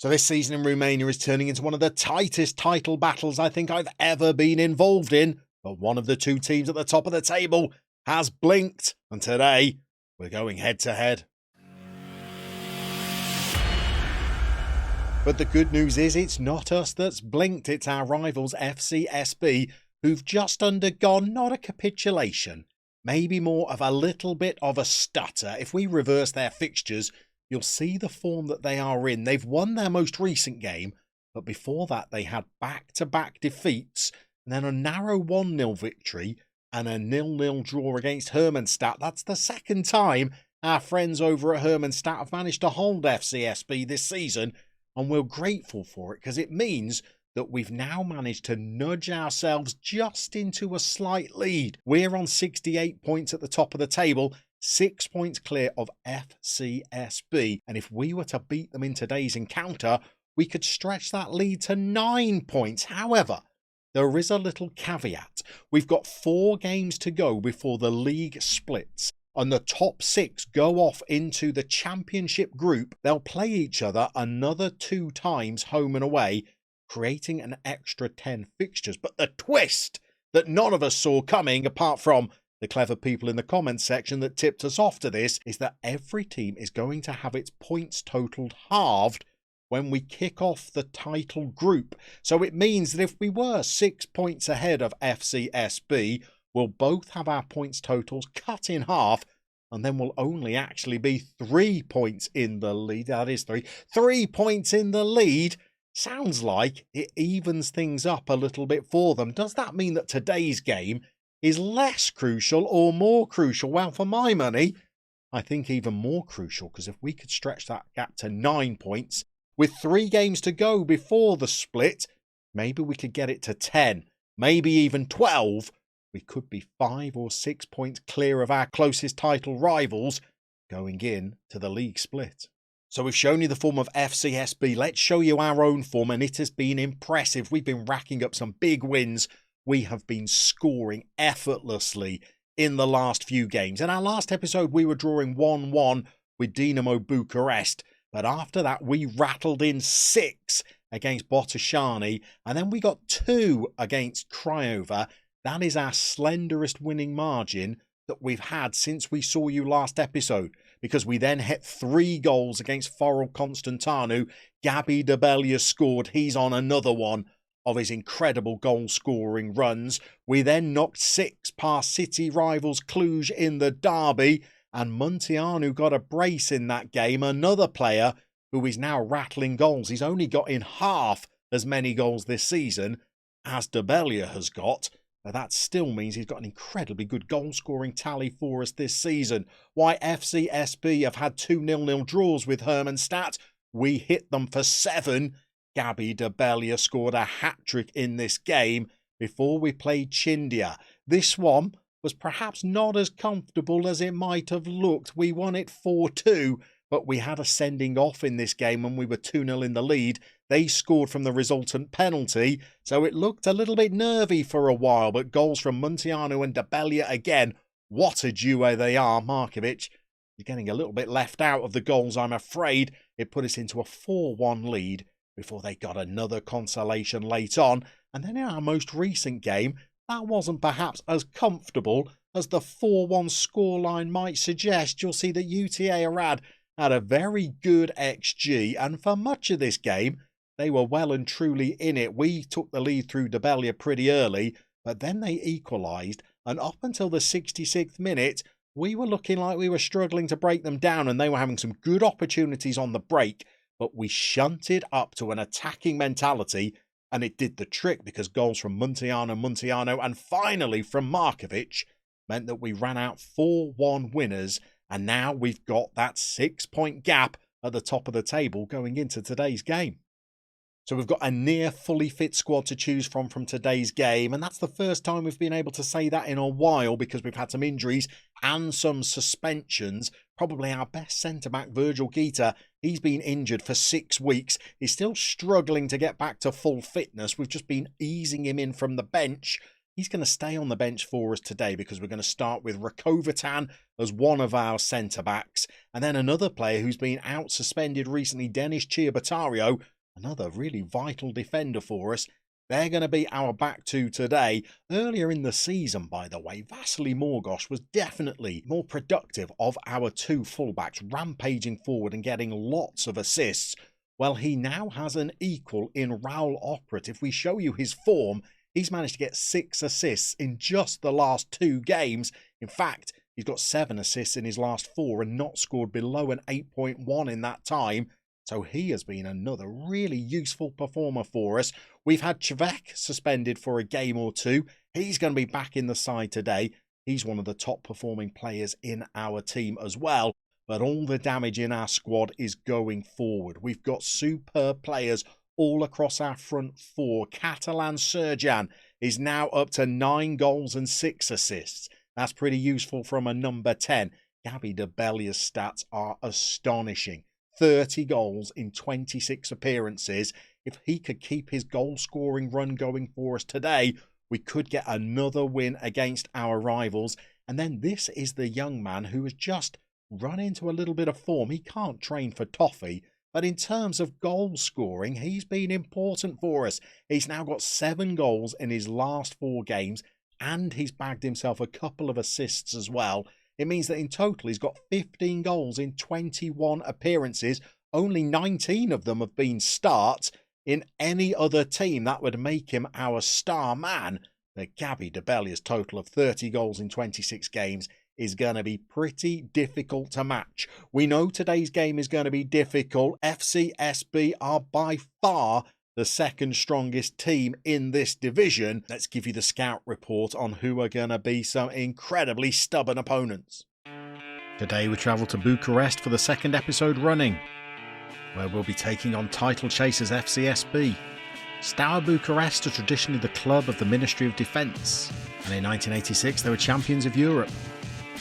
So this season in Romania is turning into one of the tightest title battles I think I've ever been involved in. But one of the two teams at the top of the table has blinked. And today, we're going head to head. But the good news is it's not us that's blinked. It's our rivals FCSB who've just undergone not a capitulation, maybe more of a little bit of a stutter. If we reverse their fixtures, you'll see the form that they are in. They've won their most recent game, but before that they had back-to-back defeats and then a narrow 1-0 victory and a 0-0 draw against Hermannstadt. That's the second time our friends over at Hermannstadt have managed to hold FCSB this season, and we're grateful for it because it means that we've now managed to nudge ourselves just into a slight lead. We're on 68 points at the top of the table, 6 points clear of FCSB. And if we were to beat them in today's encounter, we could stretch that lead to 9 points. However, there is a little caveat. We've got 4 games to go before the league splits, and the top 6 go off into the championship group. They'll play each other another 2 times home and away, creating an extra 10 fixtures. But the twist that none of us saw coming, apart from the clever people in the comments section that tipped us off to this, is that every team is going to have its points totaled halved when we kick off the title group. So it means that if we were 6 points ahead of FCSB, we'll both have our points totals cut in half, and then we'll only actually be 3 points in the lead. That is 3 points in the lead. Sounds like it evens things up a little bit for them. Does that mean that today's game is less crucial or more crucial? Well, for my money, I think even more crucial, because if we could stretch that gap to 9 points, with 3 games to go before the split, maybe we could get it to 10, maybe even 12. We could be 5 or 6 points clear of our closest title rivals going in to the league split. So we've shown you the form of FCSB. Let's show you our own form, and it has been impressive. We've been racking up some big wins. We have been scoring effortlessly in the last few games. In our last episode, we were drawing 1-1 with Dinamo Bucharest. But after that, we rattled in 6 against Botoșani, and then we got 2 against Craiova. That is our slenderest winning margin that we've had since we saw you last episode, because we then hit 3 goals against Forul Constanțanu. Gabi Debelia scored. He's on another one of his incredible goal-scoring runs. We then knocked 6 past City rivals Cluj in the derby, and Munteanu got a brace in that game. Another player who is now rattling goals. He's only got in half as many goals this season as Debelia has got. But that still means he's got an incredibly good goal-scoring tally for us this season. Why FCSB have had 2 0-0 draws with Hermannstadt. We hit them for 7. Gabi Debelia scored a hat-trick in this game before we played Chindia. This one was perhaps not as comfortable as it might have looked. We won it 4-2, but we had a sending off in this game when we were 2-0 in the lead. They scored from the resultant penalty, so it looked a little bit nervy for a while, but goals from Munteanu and Debelia again. What a duo they are. Markovic is getting a little bit left out of the goals, I'm afraid. It put us into a 4-1 lead before they got another consolation late on. And then in our most recent game, that wasn't perhaps as comfortable as the 4-1 scoreline might suggest. You'll see that UTA Arad had a very good XG, and for much of this game, they were well and truly in it. We took the lead through Debelia pretty early, but then they equalised, and up until the 66th minute, we were looking like we were struggling to break them down, and they were having some good opportunities on the break, but we shunted up to an attacking mentality, and it did the trick because goals from Munteanu, and finally from Markovic meant that we ran out 4-1 winners, and now we've got that 6-point gap at the top of the table going into today's game. So we've got a near fully fit squad to choose from today's game, and that's the first time we've been able to say that in a while because we've had some injuries and some suspensions. Probably our best centre-back, Virgil Gita, he's been injured for 6 weeks. He's still struggling to get back to full fitness. We've just been easing him in from the bench. He's going to stay on the bench for us today because we're going to start with Rakovitan as one of our centre-backs. And then another player who's been out suspended recently, Dennis Chiabatario, another really vital defender for us. They're going to be our back two today. Earlier in the season, by the way, Vasily Morgosh was definitely more productive of our two fullbacks, rampaging forward and getting lots of assists. Well, he now has an equal in Raul Oprit. If we show you his form, he's managed to get 6 assists in just the last 2 games. In fact, he's got 7 assists in his last 4 and not scored below an 8.1 in that time. So he has been another really useful performer for us. We've had Cvek suspended for a game or 2. He's going to be back in the side today. He's one of the top performing players in our team as well. But all the damage in our squad is going forward. We've got superb players all across our front 4. Catalan Serjan is now up to 9 goals and 6 assists. That's pretty useful from a number 10. Gabby de Bellia's stats are astonishing. 30 goals in 26 appearances. If he could keep his goal-scoring run going for us today, we could get another win against our rivals. And then this is the young man who has just run into a little bit of form. He can't train for toffee, but in terms of goal scoring, he's been important for us. He's now got 7 goals in his last 4 games, and he's bagged himself a couple of assists as well. It means that in total he's got 15 goals in 21 appearances. Only 19 of them have been starts. In any other team, that would make him our star man. But Gabby de Bellia's total of 30 goals in 26 games is going to be pretty difficult to match. We know today's game is going to be difficult. FCSB are by far the second strongest team in this division. Let's give you the scout report on who are going to be some incredibly stubborn opponents. Today we travel to Bucharest for the second episode running, where we'll be taking on title chasers FCSB. Steaua Bucharest are traditionally the club of the Ministry of Defence, and in 1986 they were champions of Europe.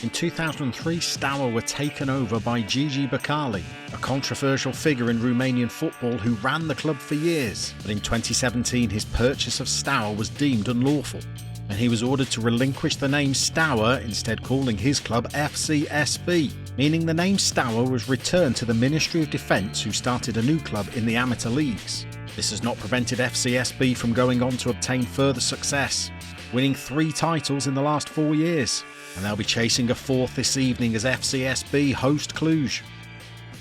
In 2003, Steaua were taken over by Gigi Becali, a controversial figure in Romanian football who ran the club for years. But in 2017, his purchase of Steaua was deemed unlawful, and he was ordered to relinquish the name Steaua, instead calling his club FCSB, meaning the name Steaua was returned to the Ministry of Defence, who started a new club in the amateur leagues. This has not prevented FCSB from going on to obtain further success, winning 3 titles in the last 4 years. And they'll be chasing a 4th this evening as FCSB host Cluj.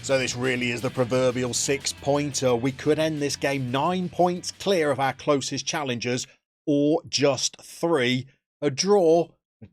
So this really is the proverbial 6-pointer. We could end this game 9 points clear of our closest challengers, or just 3. A draw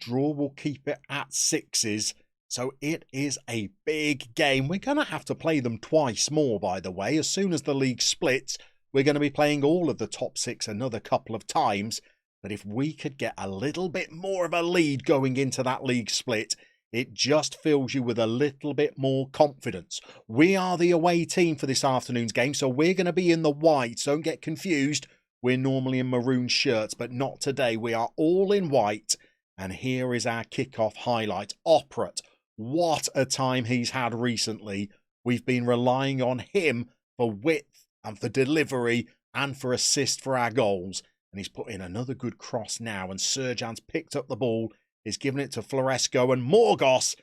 will keep it at 6s. So it is a big game. We're going to have to play them twice more, by the way. As soon as the league splits, we're going to be playing all of the top 6 another couple of times. But if we could get a little bit more of a lead going into that league split, it just fills you with a little bit more confidence. We are the away team for this afternoon's game, so we're going to be in the whites. Don't get confused. We're normally in maroon shirts, but not today. We are all in white. And here is our kickoff highlight. Oprit, what a time he's had recently. We've been relying on him for width and for delivery and for assist for our goals. And he's put in another good cross now, and Serjan's picked up the ball, is giving it to Floresco, and Morgos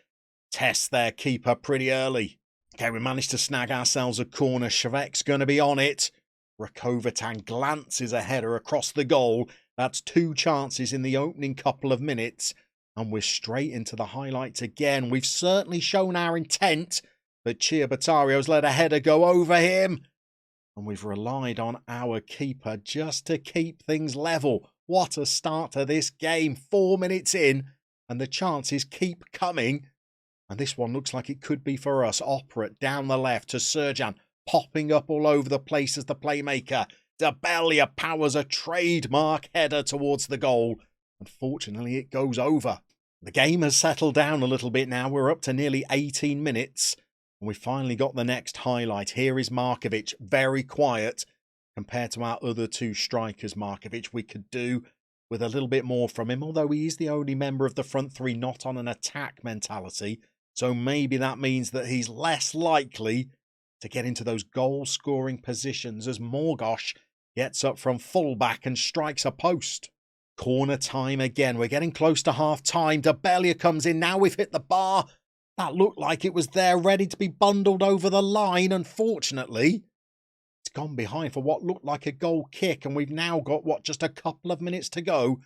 tests their keeper pretty early. Okay, we managed to snag ourselves a corner. Cvek's going to be on it. Rakovitan glances a header across the goal. That's 2 chances in the opening couple of minutes, and we're straight into the highlights again. We've certainly shown our intent, but Chiabatario's let a header go over him. And we've relied on our keeper just to keep things level. What a start to this game. 4 minutes in, and the chances keep coming. And this one looks like it could be for us. Oprit down the left to Serjan, popping up all over the place as the playmaker. De Bellia powers a trademark header towards the goal. Unfortunately, it goes over. The game has settled down a little bit now. We're up to nearly 18 minutes. And we finally got the next highlight. Here is Markovic, very quiet compared to our other 2 strikers. Markovic, we could do with a little bit more from him, although he is the only member of the front 3 not on an attack mentality. So maybe that means that he's less likely to get into those goal-scoring positions as Morgosh gets up from fullback and strikes a post. Corner time again. We're getting close to half time. Debelia comes in. Now we've hit the bar. That looked like it was there, ready to be bundled over the line. Unfortunately, it's gone behind for what looked like a goal kick. And we've now got, just a couple of minutes to go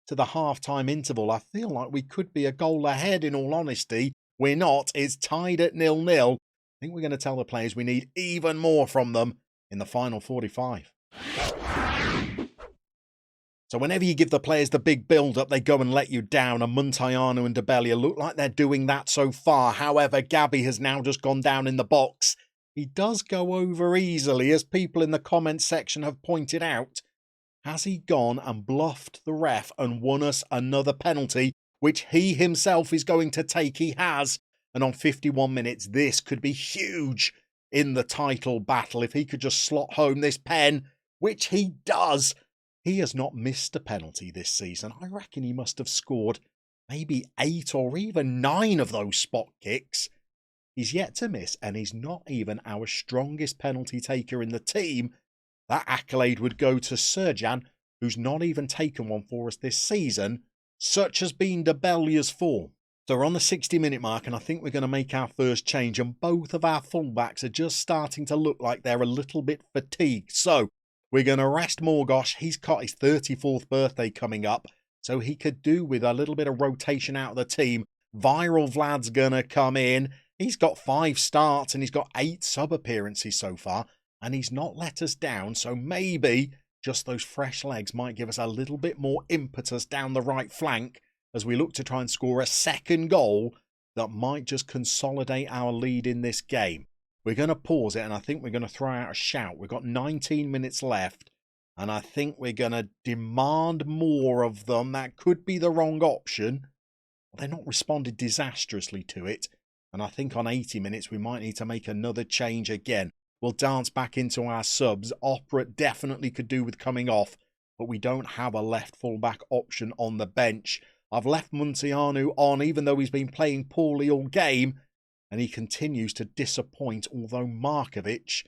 to the half-time interval. I feel like we could be a goal ahead, in all honesty. We're not. It's tied at 0-0. I think we're going to tell the players we need even more from them in the final 45. So whenever you give the players the big build-up, they go and let you down. And Munteanu and Debelia look like they're doing that so far. However, Gabby has now just gone down in the box. He does go over easily, as people in the comments section have pointed out. Has he gone and bluffed the ref and won us another penalty, which he himself is going to take? He has. And on 51 minutes, this could be huge in the title battle. If he could just slot home this pen, which he does. He has not missed a penalty this season. I reckon he must have scored maybe 8 or even 9 of those spot kicks. He's yet to miss, and he's not even our strongest penalty taker in the team. That accolade would go to Serjan, who's not even taken one for us this season. Such has been Debelia's form. So we're on the 60-minute mark, and I think we're going to make our first change. And both of our fullbacks are just starting to look like they're a little bit fatigued. So we're going to rest Morgosh. He's got his 34th birthday coming up, so he could do with a little bit of rotation out of the team. Viral Vlad's going to come in. He's got 5 starts, and he's got 8 sub-appearances so far. And he's not let us down, so maybe just those fresh legs might give us a little bit more impetus down the right flank as we look to try and score a second goal that might just consolidate our lead in this game. We're going to pause it, and I think we're going to throw out a shout. We've got 19 minutes left, and I think we're going to demand more of them. That could be the wrong option. They're not responded disastrously to it, and I think on 80 minutes we might need to make another change again. We'll dance back into our subs. Opera definitely could do with coming off, but we don't have a left fullback option on the bench. I've left Munteanu on, even though he's been playing poorly all game, and he continues to disappoint, although Markovic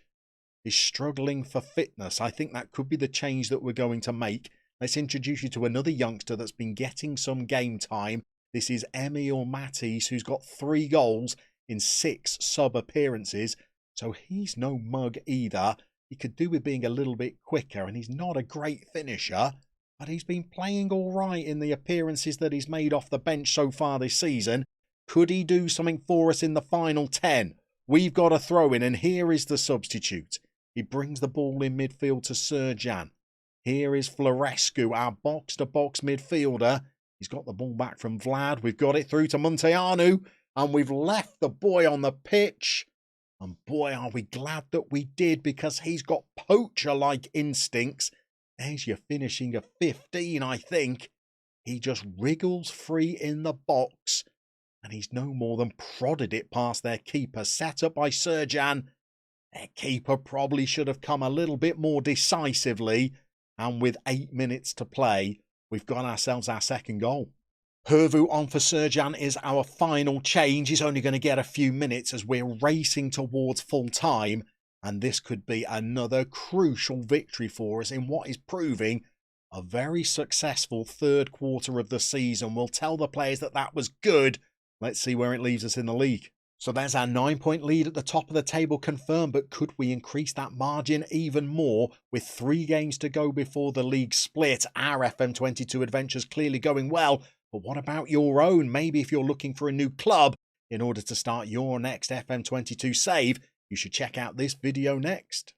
is struggling for fitness. I think that could be the change that we're going to make. Let's introduce you to another youngster that's been getting some game time. This is Emil Mattis, who's got 3 goals in 6 sub-appearances. So he's no mug either. He could do with being a little bit quicker, and he's not a great finisher, but he's been playing all right in the appearances that he's made off the bench so far this season. Could he do something for us in the final 10? We've got a throw in, and here is the substitute. He brings the ball in midfield to Serjan. Here is Florescu, our box-to-box midfielder. He's got the ball back from Vlad. We've got it through to Munteanu, and we've left the boy on the pitch. And boy, are we glad that we did, because he's got poacher-like instincts. There's your finishing of 15, I think. He just wriggles free in the box, and he's no more than prodded it past their keeper. Set up by Serjan. Their keeper probably should have come a little bit more decisively, and with 8 minutes to play, we've got ourselves our second goal. Hervu on for Serjan is our final change. He's only going to get a few minutes as we're racing towards full time. And this could be another crucial victory for us in what is proving a very successful third quarter of the season. We'll tell the players that that was good. Let's see where it leaves us in the league. So there's our 9-point lead at the top of the table confirmed, but could we increase that margin even more with 3 games to go before the league split? Our FM22 adventure's clearly going well, but what about your own? Maybe if you're looking for a new club in order to start your next FM22 save, you should check out this video next.